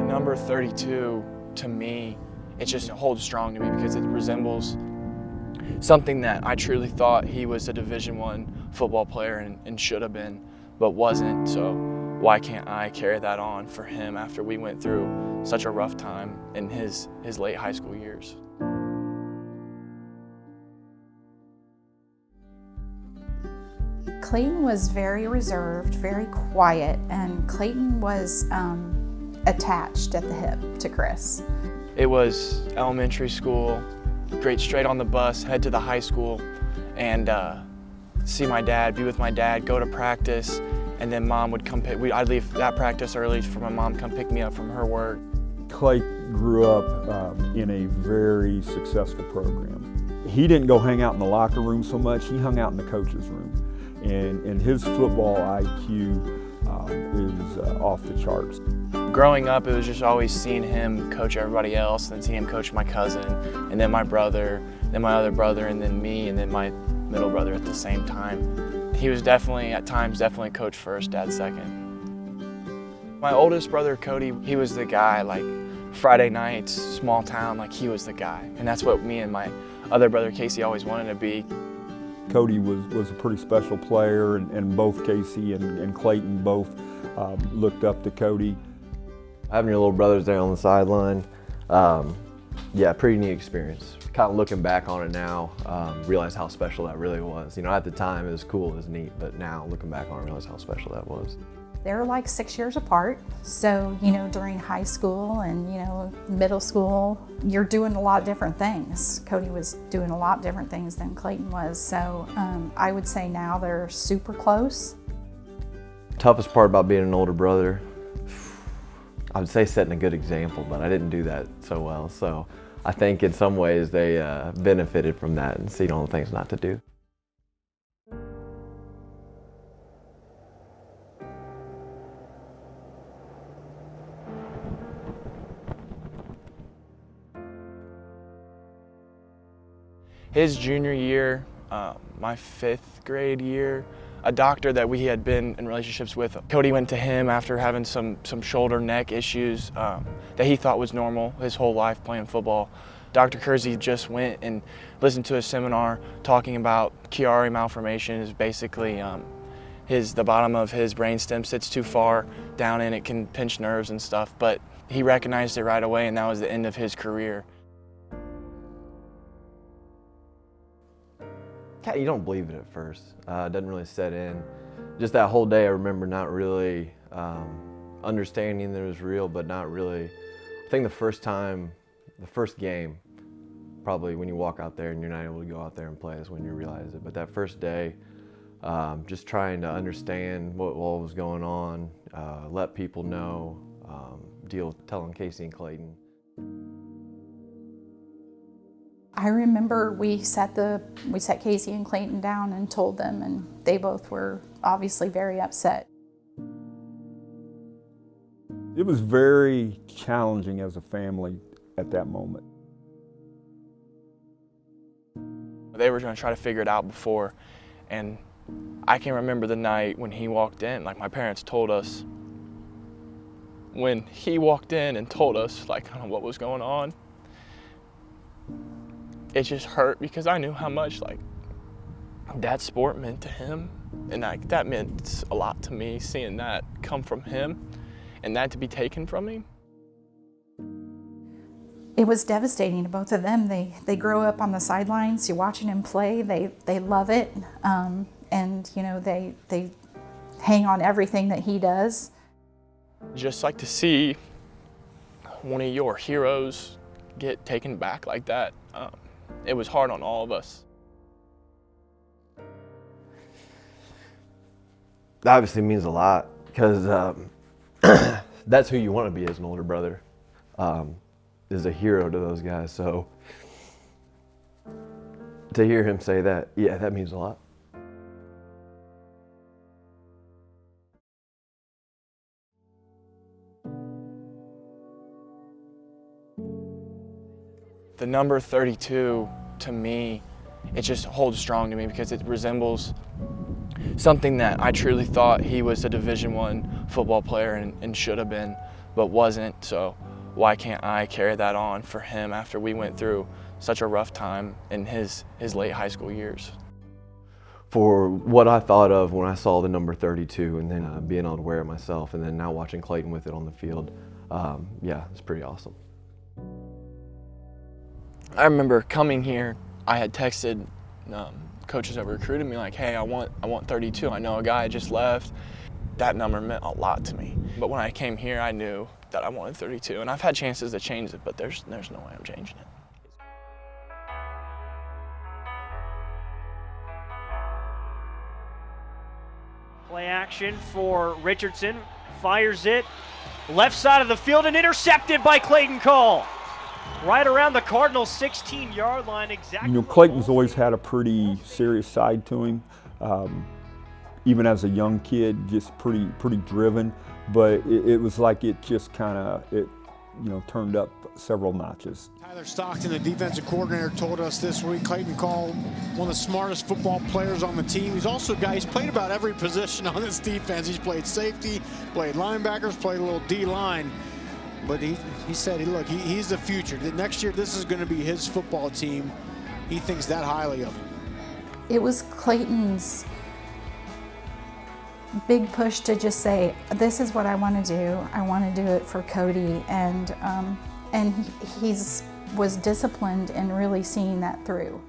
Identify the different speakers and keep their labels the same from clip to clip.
Speaker 1: Number 32, to me, it just holds strong to me because it resembles something that I truly thought he was a Division I football player and should have been, but wasn't. So why can't I carry that on for him after we went through such a rough time in his late high school years?
Speaker 2: Clayton was very reserved, very quiet, and Clayton was attached at the hip to Chris.
Speaker 1: It was elementary school, straight on the bus, head to the high school, and see my dad, be with my dad, go to practice, and then mom would come I'd leave that practice early for my mom to come pick me up from her work.
Speaker 3: Clay grew up in a very successful program. He didn't go hang out in the locker room so much, he hung out in the coach's room. And his football IQ is off the charts.
Speaker 1: Growing up, it was just always seeing him coach everybody else, then seeing him coach my cousin, and then my brother, then my other brother, and then me, and then my middle brother at the same time. He was definitely, at times, definitely coach first, dad second. My oldest brother, Cody, he was the guy, like Friday nights, small town, like he was the guy. And that's what me and my other brother, Casey, always wanted to be.
Speaker 3: Cody was a pretty special player, and both Casey and Clayton both looked up to Cody.
Speaker 4: Having your little brothers there on the sideline, yeah, pretty neat experience. Kind of looking back on it now, realize how special that really was. You know, at the time it was cool, it was neat, but now looking back on it, realize how special that was.
Speaker 2: They're like 6 years apart, so during high school and middle school, you're doing a lot of different things. Cody was doing a lot different things than Clayton was, so I would say now they're super close.
Speaker 4: Toughest part about being an older brother, I would say setting a good example, but I didn't do that so well. So I think in some ways they benefited from that and seeing all the things not to do.
Speaker 1: His junior year, my 5th grade year, a doctor that we had been in relationships with, Cody went to him after having some shoulder neck issues that he thought was normal his whole life playing football. Dr. Kersey just went and listened to a seminar talking about Chiari malformation. Is basically the bottom of his brainstem sits too far down and it can pinch nerves and stuff, but he recognized it right away and that was the end of his career.
Speaker 4: You don't believe it at first. It doesn't really set in. Just that whole day I remember not really understanding that it was real, but not really. I think the first game, probably when you walk out there and you're not able to go out there and play is when you realize it. But that first day, just trying to understand what was going on, let people know, telling Casey and Clayton.
Speaker 2: I remember we sat Casey and Clayton down and told them, and they both were obviously very upset.
Speaker 3: It was very challenging as a family at that moment.
Speaker 1: They were going to try to figure it out before, and I can remember the night when he walked in, like my parents told us, when he walked in and told us like kind of what was going on, it just hurt because I knew how much like that sport meant to him, and that meant a lot to me, seeing that come from him and that to be taken from me.
Speaker 2: It was devastating to both of them. They grew up on the sidelines. You're watching him play. They love it, and they hang on everything that he does.
Speaker 1: Just like to see one of your heroes get taken back like that. It was hard on all of us.
Speaker 4: That obviously means a lot because that's who you want to be as an older brother, is a hero to those guys. So to hear him say that, yeah, that means a lot.
Speaker 1: The number 32, to me, it just holds strong to me because it resembles something that I truly thought he was a Division I football player and should have been, but wasn't. So why can't I carry that on for him after we went through such a rough time in his late high school years?
Speaker 4: For what I thought of when I saw the number 32 and then being able to wear it myself, and then now watching Clayton with it on the field, yeah, it's pretty awesome.
Speaker 1: I remember coming here, I had texted coaches that recruited me like, hey, I want 32. I know a guy just left. That number meant a lot to me. But when I came here, I knew that I wanted 32. And I've had chances to change it, but there's no way I'm changing it.
Speaker 5: Play action for Richardson, fires it, left side of the field and intercepted by Clayton Coll. Right around the Cardinals' 16-yard line, exactly.
Speaker 3: You know, Clayton's always had a pretty serious side to him. Even as a young kid, just pretty driven. But it was like it just kind of, turned up several notches.
Speaker 6: Tyler Stockton, the defensive coordinator, told us this week Clayton Coll, one of the smartest football players on the team. He's also a guy, he's played about every position on this defense. He's played safety, played linebackers, played a little D-line. But he said, look, he's the future. Next year, this is going to be his football team. He thinks that highly of him. It
Speaker 2: was Clayton's big push to just say, this is what I want to do. I want to do it for Cody. And he was disciplined in really seeing that through.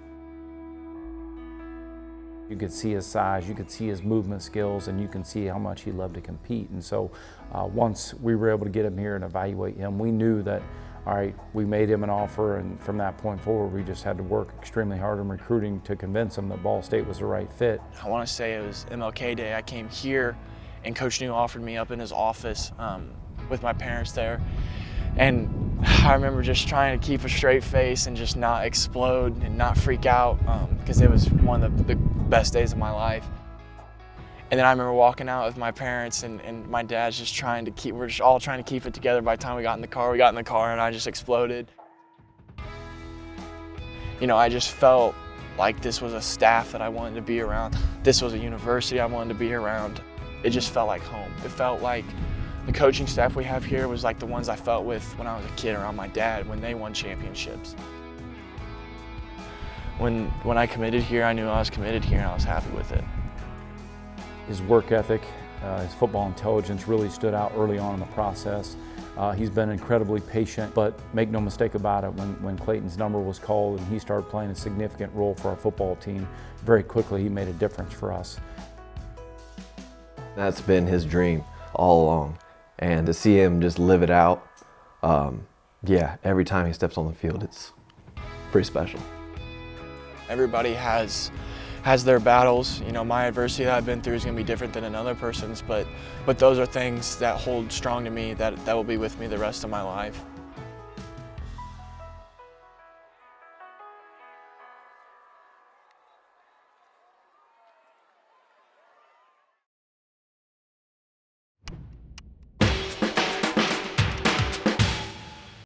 Speaker 7: You could see his size, you could see his movement skills, and you can see how much he loved to compete. And so once we were able to get him here and evaluate him, we knew that, all right, we made him an offer, and from that point forward, we just had to work extremely hard in recruiting to convince him that Ball State was the right fit.
Speaker 1: I want to say it was MLK Day. I came here, and Coach New offered me up in his office with my parents there. And I remember just trying to keep a straight face and just not explode and not freak out because it was one of the best days of my life. And then I remember walking out with my parents and my dad's just we're just all trying to keep it together. By the time we got in the car and I just exploded. You know, I just felt like this was a staff that I wanted to be around. This was a university I wanted to be around. It just felt like home. It felt like the coaching staff we have here was like the ones I felt with when I was a kid around my dad when they won championships. When I committed here, I knew I was committed here and I was happy with it.
Speaker 7: His work ethic, his football intelligence really stood out early on in the process. He's been incredibly patient, but make no mistake about it, when Clayton's number was called and he started playing a significant role for our football team, very quickly he made a difference for us.
Speaker 4: That's been his dream all along. And to see him just live it out, yeah, every time he steps on the field, it's pretty special.
Speaker 1: Everybody has their battles. You know, my adversity that I've been through is going to be different than another person's, but those are things that hold strong to me that will be with me the rest of my life.